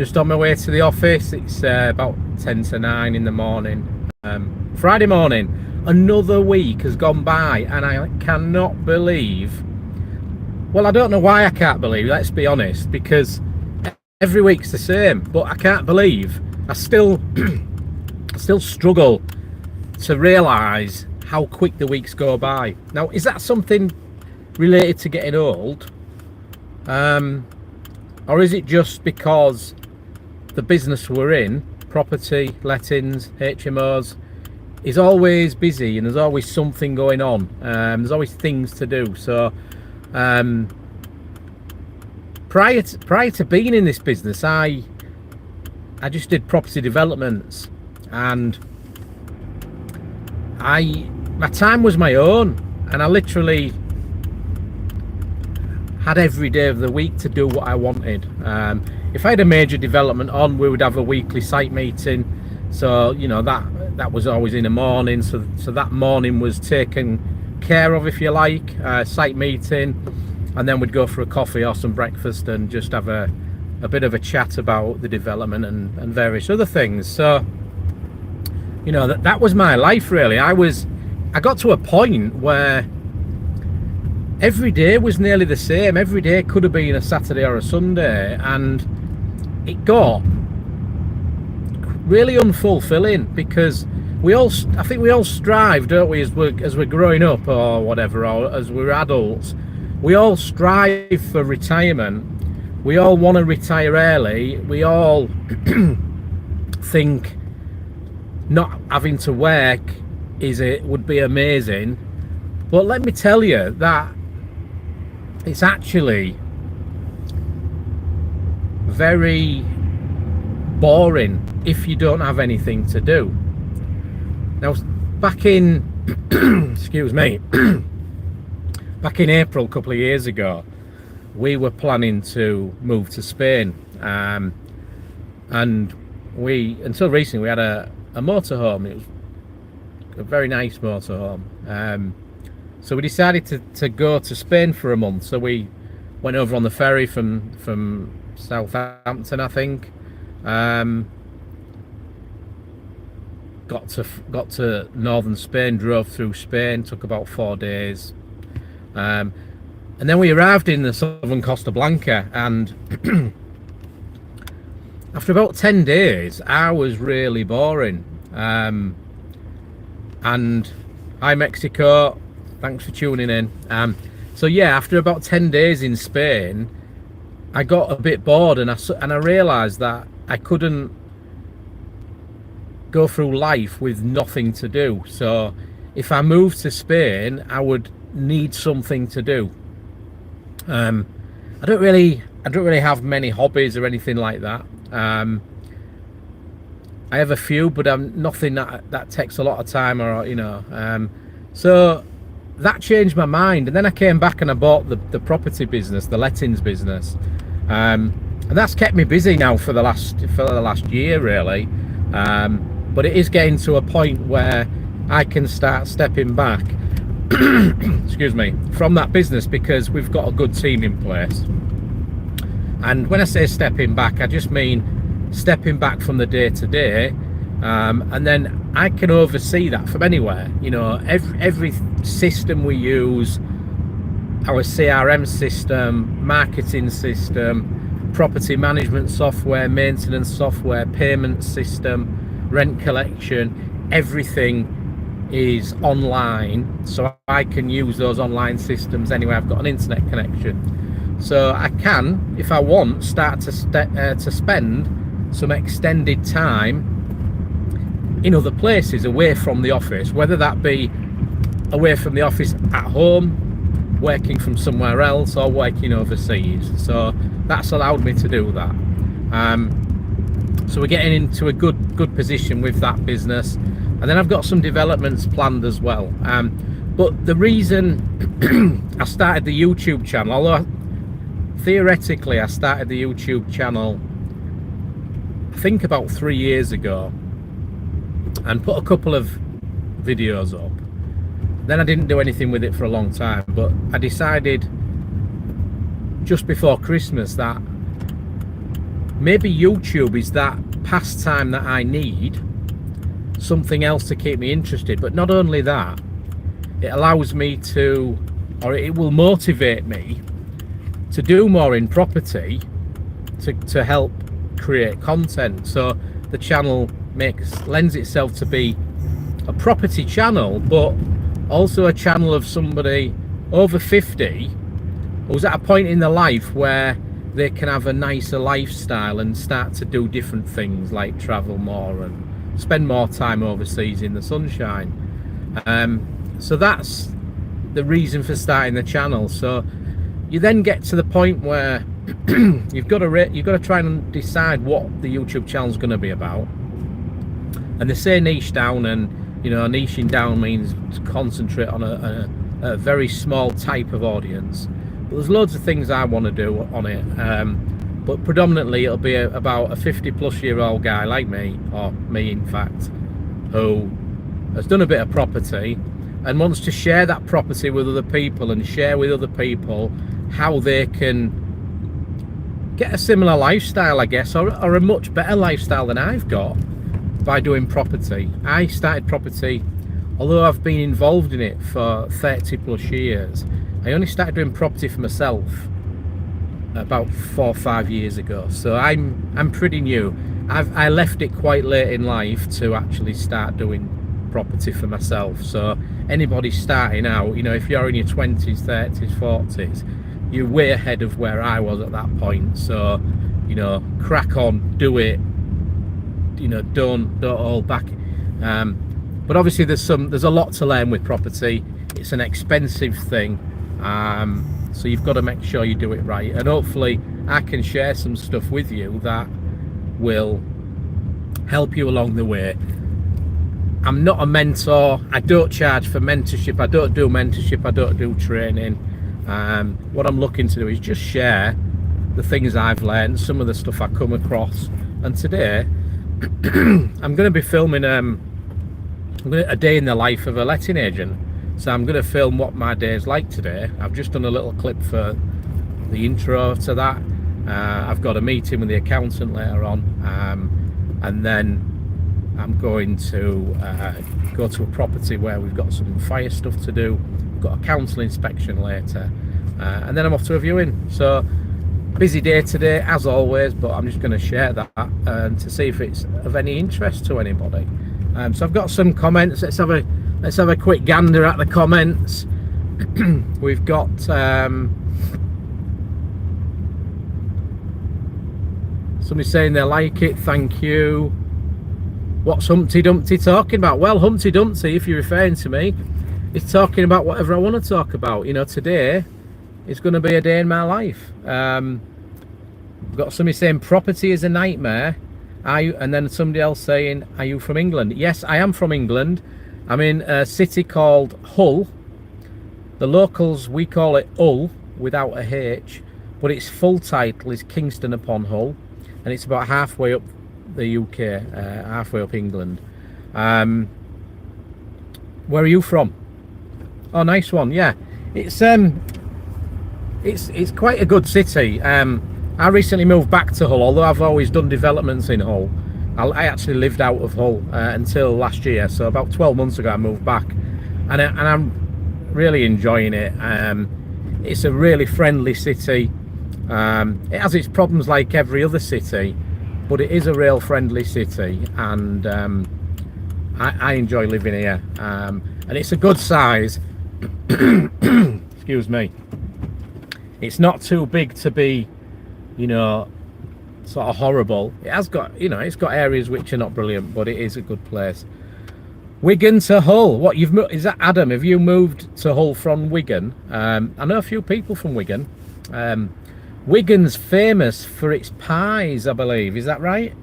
Just on my way to the office. It's about 10 to 9 in the morning. Friday morning. Another week has gone by and I cannot believe, well, I don't know why I can't believe, let's be honest, because every week's the same, but I can't believe, I still struggle to realise how quick the weeks go by. Now, is that something related to getting old? Or is it just because the business we're in, property, lettings, HMOs, is always busy and there's always something going on. There's always things to do. So prior to being in this business, I just did property developments, and my time was my own, and I literally had every day of the week to do what I wanted. If I had a major development on, we would have a weekly site meeting. So you know, that was always in the morning. So that morning was taken care of, if you like, site meeting, and then we'd go for a coffee or some breakfast and just have a bit of a chat about the development and various other things. So you know, that was my life really. I got to a point where every day was nearly the same. Every day could have been a Saturday or a Sunday, and it got really unfulfilling, because I think we all strive, don't we, as we're growing up or whatever, or as we're adults, we all strive for retirement. We all want to retire early. We all think not having to work would be amazing. But let me tell you that it's actually very boring if you don't have anything to do. Now, back in excuse me, back in April a couple of years ago, we were planning to move to Spain, and until recently we had a motorhome. It was a very nice motorhome. So we decided to go to Spain for a month. So we went over on the ferry from Southampton, I think. Got to northern Spain, drove through Spain, took about 4 days, and then we arrived in the southern Costa Blanca, and after about 10 days I was really boring. And hi Mexico, thanks for tuning in. So yeah, after about 10 days in Spain, I got a bit bored, and I realised that I couldn't go through life with nothing to do. So if I moved to Spain, I would need something to do. I don't really have many hobbies or anything like that. I have a few, but nothing that takes a lot of time, or you know. So that changed my mind, and then I came back and I bought the property business, the lettings business, and that's kept me busy now for the last year really. But it is getting to a point where I can start stepping back excuse me, from that business, because we've got a good team in place. And when I say stepping back, I just mean stepping back from the day to day, and then I can oversee that from anywhere. You know, every system we use, our CRM system, marketing system, property management software, maintenance software, payment system, rent collection, everything is online, so I can use those online systems anywhere I've got an internet connection. So I can, if I want, start to spend some extended time in other places away from the office, whether that be away from the office at home, working from somewhere else, or working overseas. So that's allowed me to do that. So we're getting into a good position with that business, and then I've got some developments planned as well. But the reason I started the YouTube channel, although theoretically I started the YouTube channel I think about 3 years ago, and put a couple of videos up. Then I didn't do anything with it for a long time, but I decided just before Christmas that maybe YouTube is that pastime that I need, something else to keep me interested. But not only that, it allows me to, or it will motivate me to do more in property, to help create content. So the channel lends itself to be a property channel, but also a channel of somebody over 50 who's at a point in their life where they can have a nicer lifestyle and start to do different things like travel more and spend more time overseas in the sunshine. So that's the reason for starting the channel. So you then get to the point where you've got to try and decide what the YouTube channel is going to be about. And they say niche down, and niching down means to concentrate on a very small type of audience. But there's loads of things I want to do on it, but predominantly it'll be about a 50-plus-year-old guy like me, or me in fact, who has done a bit of property and wants to share that property with other people, and share with other people how they can get a similar lifestyle, I guess, or a much better lifestyle than I've got by doing property. I started property, although I've been involved in it for 30-plus years. I only started doing property for myself about 4 or 5 years ago, so I'm pretty new. I left it quite late in life to actually start doing property for myself. So anybody starting out, if you're in your 20s, 30s, 40s, you're way ahead of where I was at that point. So crack on, do it. Don't hold back. But obviously there's a lot to learn with property. It's an expensive thing. So you've got to make sure you do it right, and hopefully I can share some stuff with you that will help you along the way. I'm not a mentor. I don't charge for mentorship. I don't do mentorship. I don't do training. What I'm looking to do is just share the things I've learned, some of the stuff I come across. And today I'm going to be filming a day in the life of a letting agent. So I'm going to film what my day is like today. I've just done a little clip for the intro to that. I've got a meeting with the accountant later on, and then I'm going to go to a property where we've got some fire stuff to do. We've got a council inspection later, and then I'm off to a viewing. So busy day today as always, but I'm just going to share that to see if it's of any interest to anybody. So I've got some comments. Let's have a quick gander at the comments. We've got somebody saying they like it. Thank you. What's Humpty Dumpty talking about? Well, Humpty Dumpty, if you're referring to me, is talking about whatever I want to talk about. Today is going to be a day in my life. We've got somebody saying property is a nightmare. And then somebody else saying, are you from England? Yes, I am from England. I'm in a city called Hull. The locals, we call it Hull without a H, but its full title is Kingston upon Hull, and it's about halfway up the UK, halfway up England. Where are you from? Oh, nice one. Yeah, it's quite a good city. I recently moved back to Hull, although I've always done developments in Hull. I actually lived out of Hull until last year, so about 12 months ago I moved back, and I'm really enjoying it. It's a really friendly city. It has its problems like every other city, but it is a real friendly city, and I enjoy living here. And it's a good size. Excuse me. It's not too big to be, sort of horrible. It has got, it's got areas which are not brilliant, but it is a good place. Wigan to Hull. What is that, Adam? Have you moved to Hull from Wigan? I know a few people from Wigan. Wigan's famous for its pies, I believe. Is that right?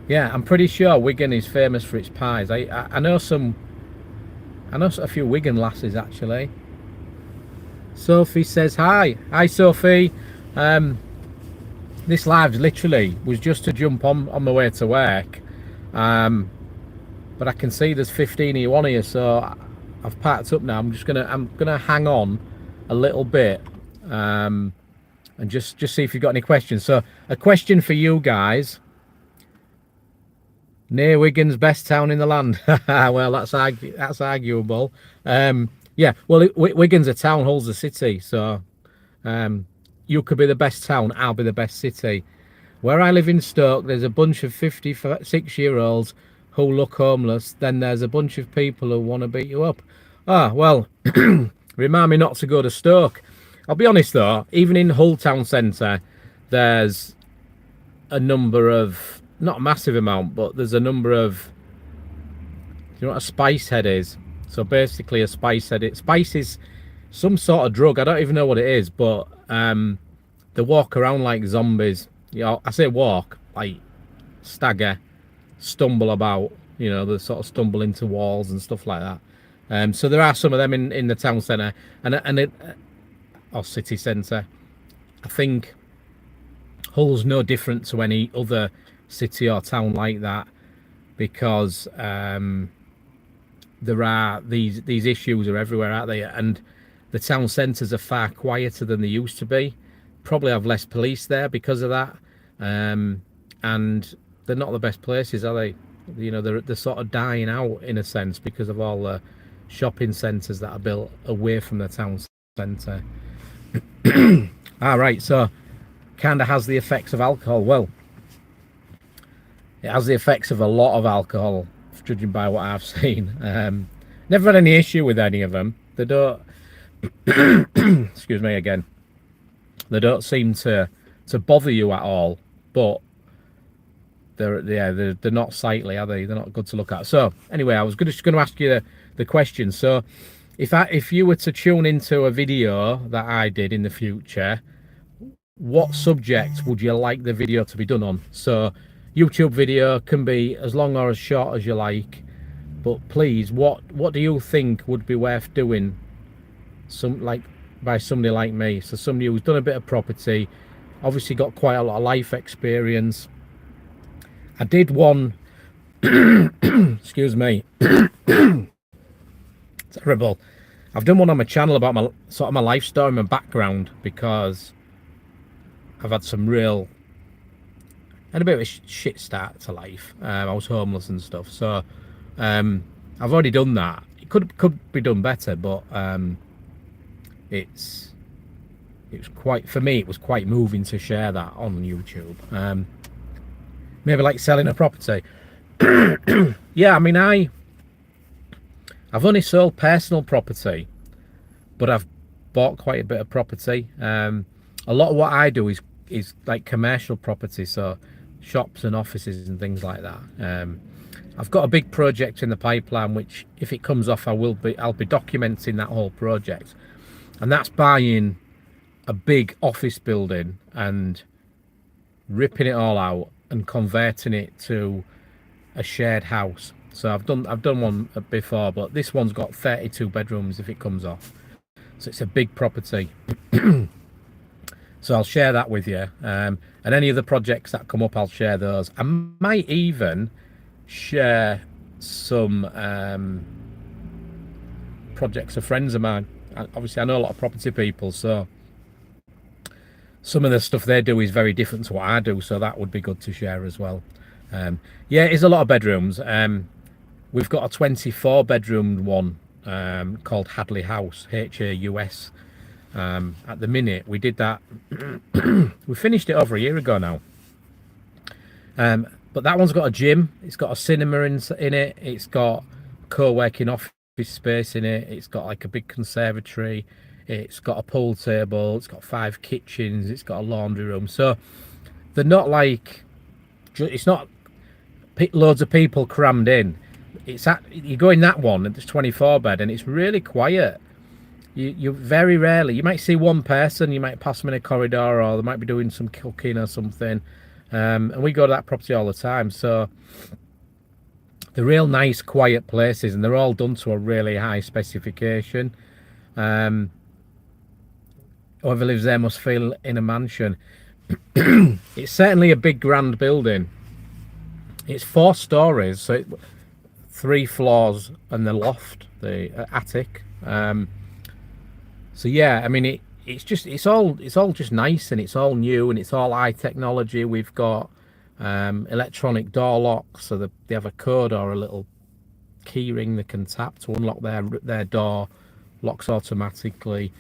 Yeah, I'm pretty sure Wigan is famous for its pies. I know a few Wigan lasses actually. Sophie says hi. Hi, Sophie. This live literally was just to jump on my way to work, but I can see there's 15 of you on here, so I've packed up now. I'm gonna hang on a little bit and just see if you've got any questions. So a question for you guys: near Wigan's best town in the land? Well, that's arguable. Yeah, well, Wigan's a town, Hull's a city, so you could be the best town, I'll be the best city. Where I live in Stoke, there's a bunch of 56-year-olds who look homeless. Then there's a bunch of people who want to beat you up. Ah, well, remind me not to go to Stoke. I'll be honest though, even in Hull town centre, there's a number of, not a massive amount, but there's a number of, you know what a spice head is? So basically a spice head, spice is some sort of drug. I don't even know what it is, but they walk around like zombies. You know, I say walk, like stagger, stumble about, you know, they sort of stumble into walls and stuff like that. So there are some of them in the town centre or city centre. I think Hull's no different to any other city or town like that, because there are these issues are everywhere, aren't they? And the town centres are far quieter than they used to be. Probably have less police there because of that. And they're not the best places, are they? You know, they're sort of dying out in a sense because of all the shopping centres that are built away from the town centre. All right, so kind of has the effects of alcohol. Well, it has the effects of a lot of alcohol, judging by what I've seen. Never had any issue with any of them. They don't excuse me again, they don't seem to bother you at all, but they're not sightly, are they? They're not good to look at. So anyway, I was just going to ask you the question. So if you were to tune into a video that I did in the future, what subject would you like the video to be done on? So YouTube video can be as long or as short as you like, but please, what do you think would be worth doing by somebody like me? So somebody who's done a bit of property, obviously got quite a lot of life experience. I did one excuse me terrible. I've done one on my channel about my sort of my life story, my background, because I've had some real, had a bit of a shit start to life. I was homeless and stuff, so I've already done that. It could be done better, but it was quite, for me, it was quite moving to share that on YouTube. Maybe like selling a property. Yeah, I mean, I've only sold personal property, but I've bought quite a bit of property. A lot of what I do is like commercial property, so shops and offices and things like that. I've got a big project in the pipeline, which if it comes off, I'll be documenting that whole project, and that's buying a big office building and ripping it all out and converting it to a shared house. So I've done one before, but this one's got 32 bedrooms if it comes off, so it's a big property. So I'll share that with you, and any of the projects that come up, I'll share those. I might even share some projects of friends of mine. Obviously I know a lot of property people, so some of the stuff they do is very different to what I do, so that would be good to share as well. Yeah, it's a lot of bedrooms. We've got a 24 bedroom one called Hadley House, Haus. At the minute, we did that we finished it over a year ago now, but that one's got a gym, it's got a cinema in it, it's got co-working office space in it, it's got like a big conservatory, it's got a pool table, it's got 5 kitchens, it's got a laundry room. So they're not like, it's not loads of people crammed in. You go in that one and it's 24 bed and it's really quiet. You very rarely, you might see one person, you might pass them in a corridor, or they might be doing some cooking or something. And we go to that property all the time. So they're real nice, quiet places, and they're all done to a really high specification. Whoever lives there must feel in a mansion. It's certainly a big, grand building. It's 4 stories, so 3 floors and the loft, the attic. So yeah, I mean, it's all just nice, and it's all new, and it's all high technology. We've got electronic door locks, so they have a code or a little key ring they can tap to unlock their door, locks automatically.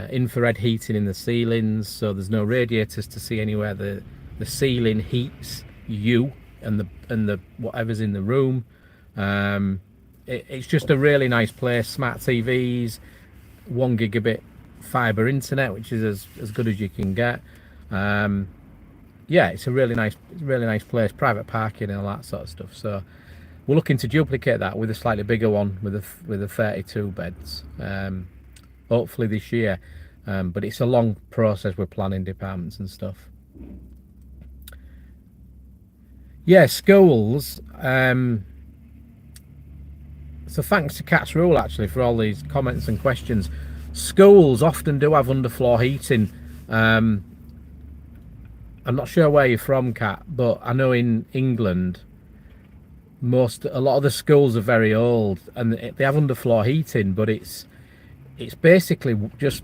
Infrared heating in the ceilings, so there's no radiators to see anywhere. The ceiling heats you and the whatever's in the room. It's just a really nice place. Smart TVs, 1 gigabit fiber internet, which is as good as you can get. Yeah, it's a really nice place. Private parking and all that sort of stuff. So we're looking to duplicate that with a slightly bigger one with a 32 beds. Hopefully this year, but it's a long process with planning departments and stuff. Yeah, schools. So thanks to Cat's Rule actually for all these comments and questions. Schools often do have underfloor heating. I'm not sure where you're from, Cat, but I know in England a lot of the schools are very old and they have underfloor heating, but it's basically just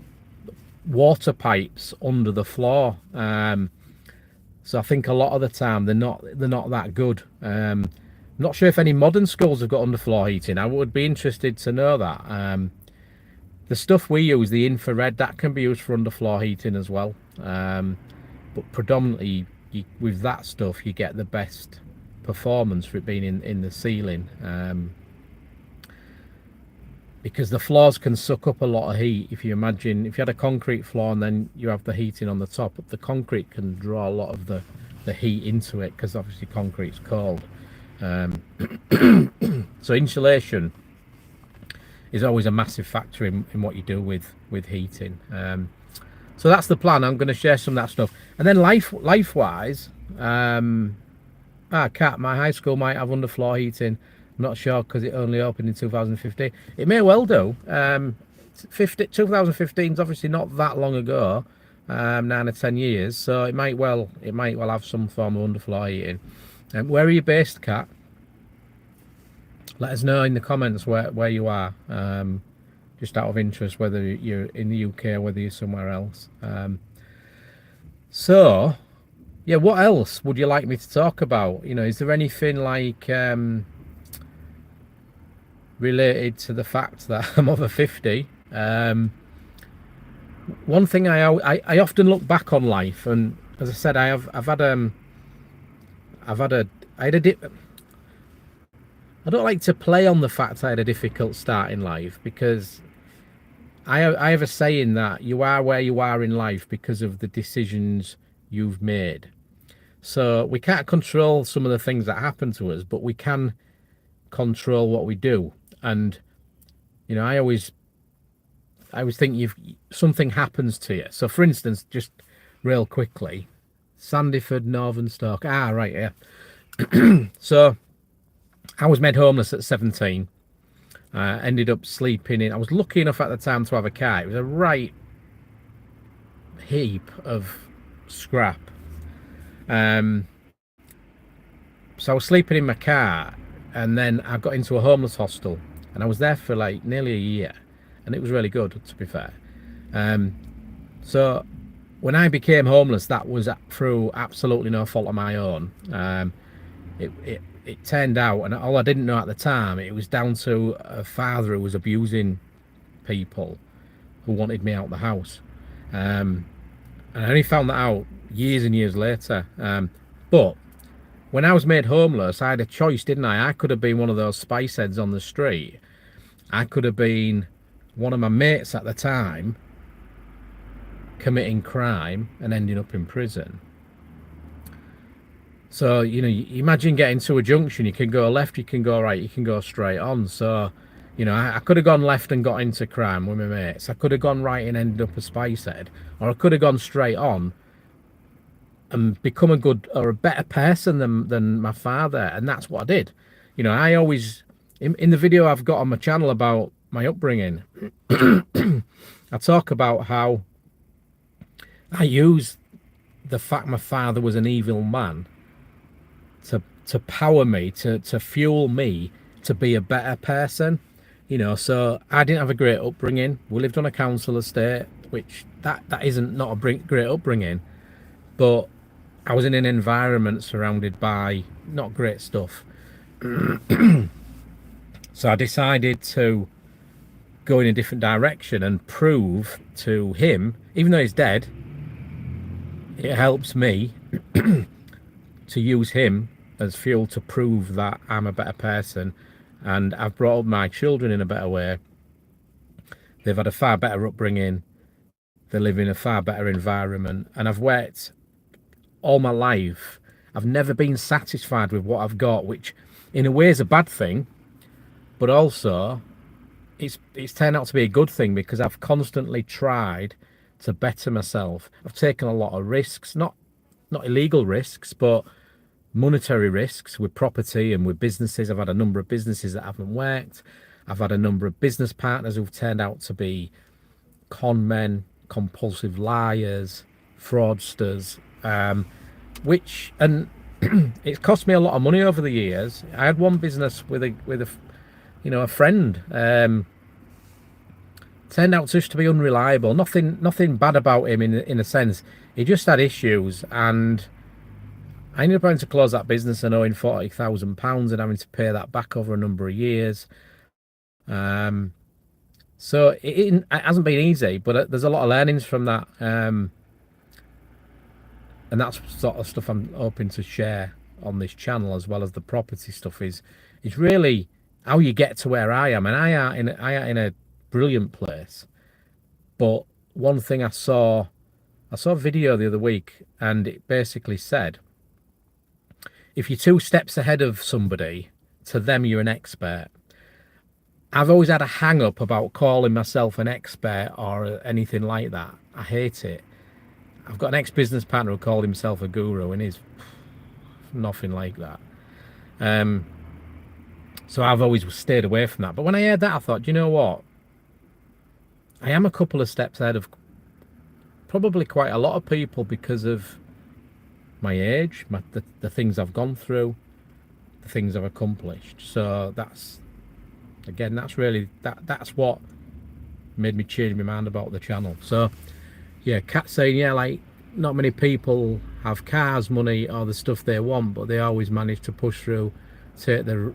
water pipes under the floor. So I think a lot of the time they're not that good. Not sure if any modern schools have got underfloor heating. I would be interested to know that. The stuff we use, the infrared, that can be used for underfloor heating as well. But predominantly with that stuff you get the best performance for it being in the ceiling. Because the floors can suck up a lot of heat. If you imagine, if you had a concrete floor and then you have the heating on the top, the concrete can draw a lot of the heat into it, because obviously concrete's cold. So insulation is always a massive factor in what you do with heating. So that's the plan. I'm going to share some of that stuff. And then life-wise, Cat, my high school might have underfloor heating. I'm not sure because it only opened in 2015. It may well do. 2015 is obviously not that long ago, 9 or 10 years. So it might well have some form of underfloor heating. Where are you based, Cat? Let us know in the comments where you are. Just out of interest, whether you're in the UK or whether you're somewhere else. So, yeah, what else would you like me to talk about? You know, is there anything like related to the fact that I'm over 50? One thing I often look back on life, and as I said, I don't like to play on the fact I had a difficult start in life, because I have a saying that you are where you are in life because of the decisions you've made. So we can't control some of the things that happen to us, but we can control what we do. And you know, I always think something happens to you. So for instance, just real quickly, Sandyford, Northernstoke. Right, yeah. So I was made homeless at 17. Ended up sleeping in. I was lucky enough at the time to have a car. It was a right heap of scrap. So I was sleeping in my car, and then I got into a homeless hostel, and I was there for like nearly a year, and it was really good, to be fair. So when I became homeless, that was through absolutely no fault of my own. It turned out, and all I didn't know at the time, it was down to a father who was abusing people who wanted me out the house. And I only found that out years and years later. But when I was made homeless, I had a choice, didn't I? I could have been one of those spice heads on the street. I could have been one of my mates at the time committing crime and ending up in prison. So, you know, you imagine getting to a junction, you can go left, you can go right, you can go straight on. So, you know, I could have gone left and got into crime with my mates. I could have gone right and ended up a spice head. Or I could have gone straight on and become a good or a better person than my father. And that's what I did. You know, I always, in the video I've got on my channel about my upbringing, I talk about how I used the fact my father was an evil man to power me, to fuel me to be a better person. You know, so I didn't have a great upbringing. We lived on a council estate, which that isn't not a great upbringing, but I was in an environment surrounded by not great stuff. So I decided to go in a different direction and prove to him, even though he's dead, it helps me to use him as fuel to prove that I'm a better person, and I've brought up my children in a better way. They've had a far better upbringing, they live in a far better environment, and I've worked all my life. I've never been satisfied with what I've got, which in a way is a bad thing, but also it's turned out to be a good thing because I've constantly tried to better myself. I've taken a lot of risks, not illegal risks, but monetary risks with property and with businesses. I've had a number of businesses that haven't worked. I've had a number of business partners who've turned out to be con men, compulsive liars, fraudsters, which, and it's cost me a lot of money over the years. I had one business with a friend, turned out just to be unreliable. Nothing bad about him in a sense. He just had issues, and I ended up having to close that business and owing £40,000 and having to pay that back over a number of years. So it hasn't been easy, but there's a lot of learnings from that. And that's sort of stuff I'm hoping to share on this channel, as well as the property stuff, is really how you get to where I am. And I am in a brilliant place. But one thing I saw a video the other week, and it basically said, if you're 2 steps ahead of somebody, to them you're an expert. I've always had a hang up about calling myself an expert or anything like that. I hate it. I've got an ex-business partner who called himself a guru, and he's nothing like that. So I've always stayed away from that. But when I heard that, I thought, you know what? I am a couple of steps ahead of probably quite a lot of people because of my age, the things I've gone through, the things I've accomplished. So that's really that's what made me change my mind about the channel. So yeah, Kat saying, yeah, like, not many people have cars, money, or the stuff they want, but they always manage to push through, take the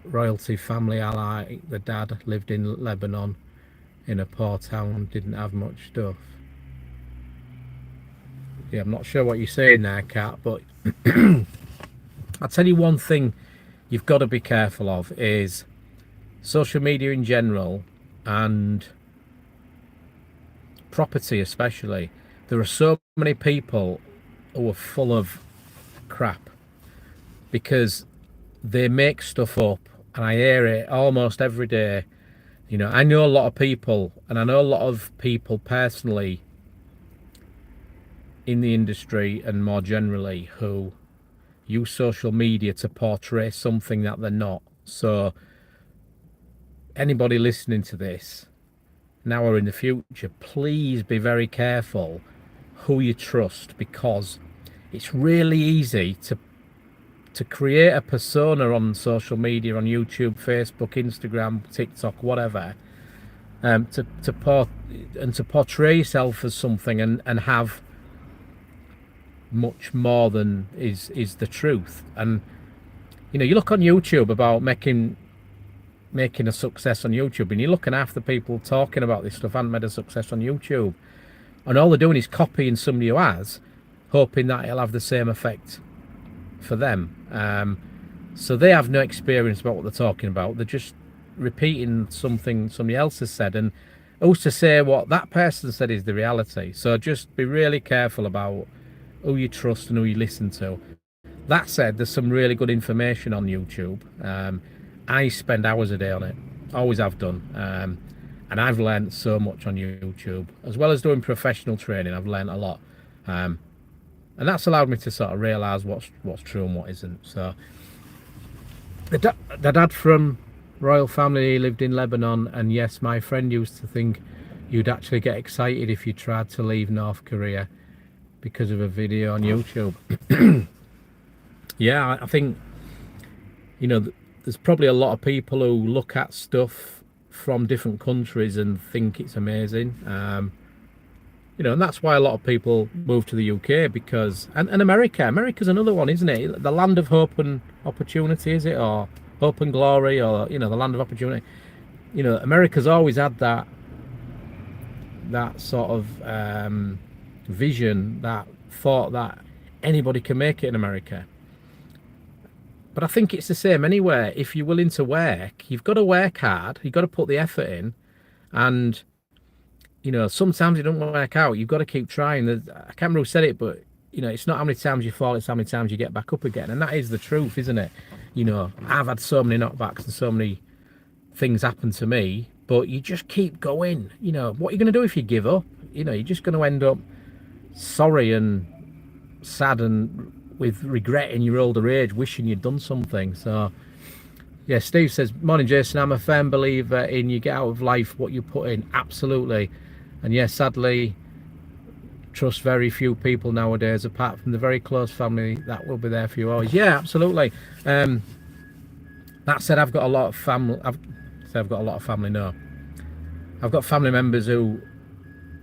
royalty family ally. The dad lived in Lebanon in a poor town, didn't have much stuff. Yeah, I'm not sure what you're saying there, Kat, but I'll tell you one thing you've got to be careful of is social media in general, and property especially. There are so many people who are full of crap because they make stuff up, and I hear it almost every day. You know, I know a lot of people, and I know a lot of people personally in the industry and more generally, who use social media to portray something that they're not. So anybody listening to this now or in the future, please be very careful who you trust, because it's really easy to create a persona on social media, on YouTube, Facebook, Instagram, TikTok, whatever, to portray yourself as something and have much more than is the truth. And you know, you look on YouTube about making a success on YouTube, and you're looking after people talking about this stuff haven't made a success on YouTube, and all they're doing is copying somebody who has, hoping that it'll have the same effect for them. So they have no experience about what they're talking about. They're just repeating something somebody else has said, and who's to say what that person said is the reality. So just be really careful about who you trust and who you listen to. That said, there's some really good information on YouTube. I spend hours a day on it, always have done, and I've learned so much on YouTube, as well as doing professional training. I've learned a lot, and that's allowed me to sort of realise what's true and what isn't. So the dad from royal family lived in Lebanon, and yes, my friend used to think you'd actually get excited if you tried to leave North Korea because of a video on YouTube. Yeah, I think, you know, there's probably a lot of people who look at stuff from different countries and think it's amazing. And that's why a lot of people move to the UK because, and America's another one, isn't it? The land of hope and opportunity, is it? Or hope and glory, or, the land of opportunity. America's always had that sort of vision, that thought that anybody can make it in America. But I think it's the same anywhere. If you're willing to work, you've got to work hard. You've got to put the effort in. And, sometimes it don't work out. You've got to keep trying. I can't remember who said it, but, it's not how many times you fall, it's how many times you get back up again. And that is the truth, isn't it? I've had so many knockbacks and so many things happen to me, but you just keep going. What are you going to do if you give up? You're just going to end up sorry and sad and with regret in your older age, wishing you'd done something. So yeah, Steve says, morning Jason, I'm a firm believer in you get out of life what you put in. Absolutely. And yes, sadly, trust very few people nowadays apart from the very close family that will be there for you always. Yeah, absolutely. That said, I've got a lot of family. I've got a lot of family. No, I've got family members who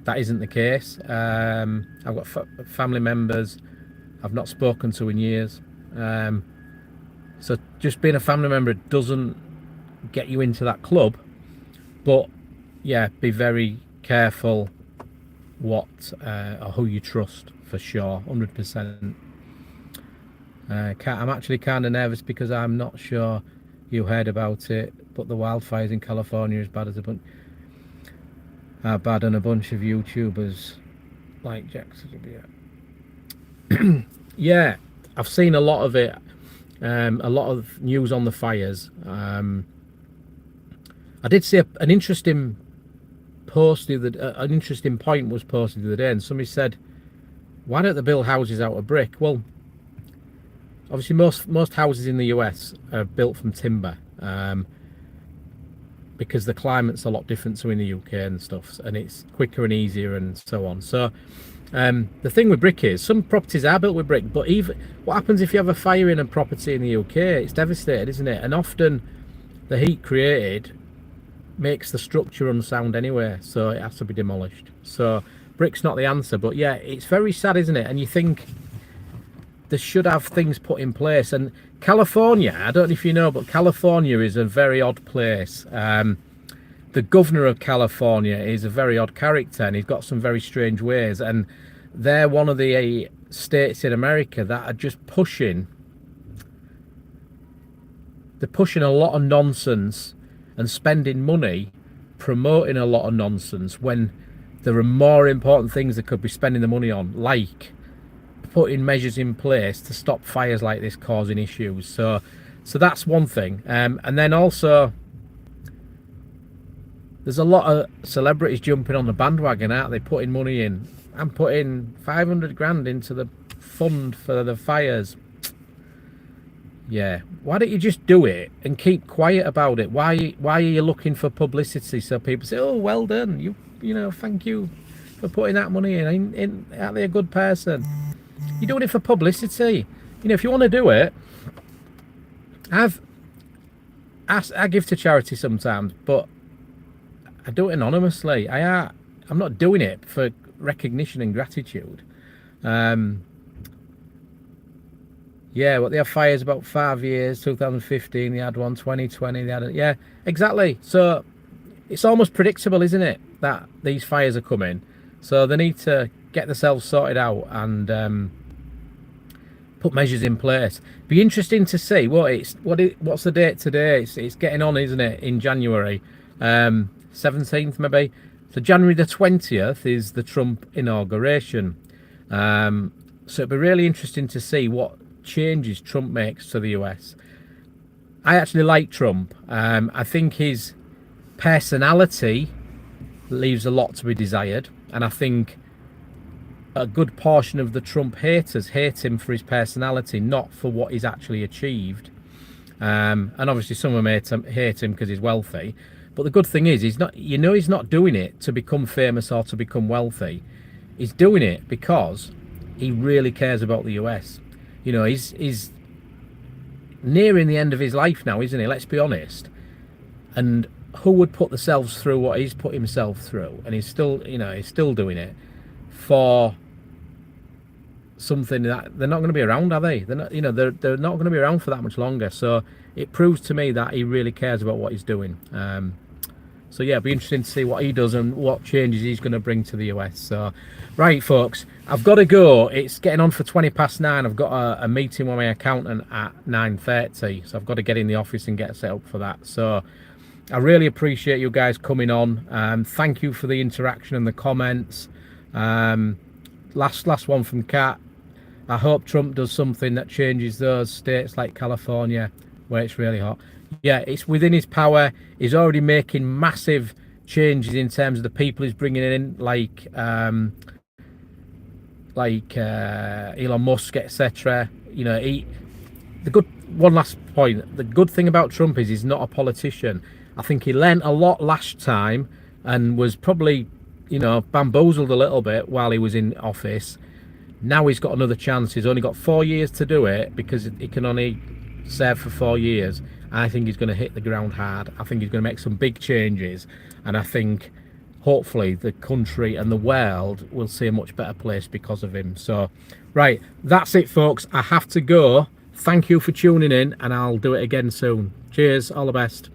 that isn't the case. I've got family members I've not spoken to in years. So just being a family member doesn't get you into that club. But yeah, be very careful what or who you trust, for sure, 100%. I'm actually kind of nervous because I'm not sure you heard about it, but the wildfires in California are bad, and a bunch of YouTubers like Jackson. Yeah, I've seen a lot of it. A lot of news on the fires. I did see an interesting post an interesting point was posted the other day, and somebody said, why don't they build houses out of brick? Well, obviously most houses in the US are built from timber, because the climate's a lot different to in the UK and stuff, and it's quicker and easier and so on. So the thing with brick is some properties are built with brick, but even what happens if you have a fire in a property in the UK? It's devastated, isn't it? And often the heat created makes the structure unsound anyway, so it has to be demolished. So brick's not the answer, but yeah, it's very sad, isn't it? And you think they should have things put in place. And California, I don't know if you know, but California is a very odd place. The governor of California is a very odd character, and he's got some very strange ways, and they're one of the states in America that are just pushing a lot of nonsense and spending money promoting a lot of nonsense when there are more important things they could be spending the money on, like putting measures in place to stop fires like this causing issues. So that's one thing. And then also there's a lot of celebrities jumping on the bandwagon, aren't they? Putting money in. I'm putting 500 grand into the fund for the fires. Yeah, why don't you just do it and keep quiet about it? Why are you looking for publicity so people say, oh, well done, you thank you for putting that money in, aren't they a good person? You're doing it for publicity. If you want to do it, I give to charity sometimes, but I do it anonymously. I'm not doing it for recognition and gratitude. Yeah, well, they have fires about 5 years. 2015, they had one. 2020, they had it. Yeah, exactly. So it's almost predictable, isn't it, that these fires are coming? So they need to get themselves sorted out and put measures in place. Be interesting to see what's the date today? It's getting on, isn't it? In January, 17th maybe. So January the 20th is the Trump inauguration. So it'll be really interesting to see what changes Trump makes to the US. I actually like Trump. I think his personality leaves a lot to be desired, and I think a good portion of the Trump haters hate him for his personality, not for what he's actually achieved. And obviously some of them hate him because he's wealthy. But the good thing is, he's not doing it to become famous or to become wealthy. He's doing it because he really cares about the US. He's nearing the end of his life now, isn't he? Let's be honest. And who would put themselves through what he's put himself through? And he's still doing it for something that they're not going to be around, are they? They're not, you know, they're not going to be around for that much longer. So it proves to me that he really cares about what he's doing. So yeah, it'll be interesting to see what he does and what changes he's going to bring to the US. So, right, folks, I've got to go. It's getting on for 9:20. I've got a meeting with my accountant at 9:30, so I've got to get in the office and get set up for that. So I really appreciate you guys coming on. Thank you for the interaction and the comments. Last one from Kat. I hope Trump does something that changes those states like California where it's really hot. Yeah, it's within his power. He's already making massive changes in terms of the people he's bringing in, like Elon Musk, etc. You know, one last point. The good thing about Trump is he's not a politician. I think he learnt a lot last time and was probably, you know, bamboozled a little bit while he was in office. Now he's got another chance. He's only got 4 years to do it because he can only serve for 4 years. I think he's going to hit the ground hard. I think he's going to make some big changes, and I think hopefully the country and the world will see a much better place because of him. So right, that's it, folks. I have to go. Thank you for tuning in, and I'll do it again soon. Cheers, all the best.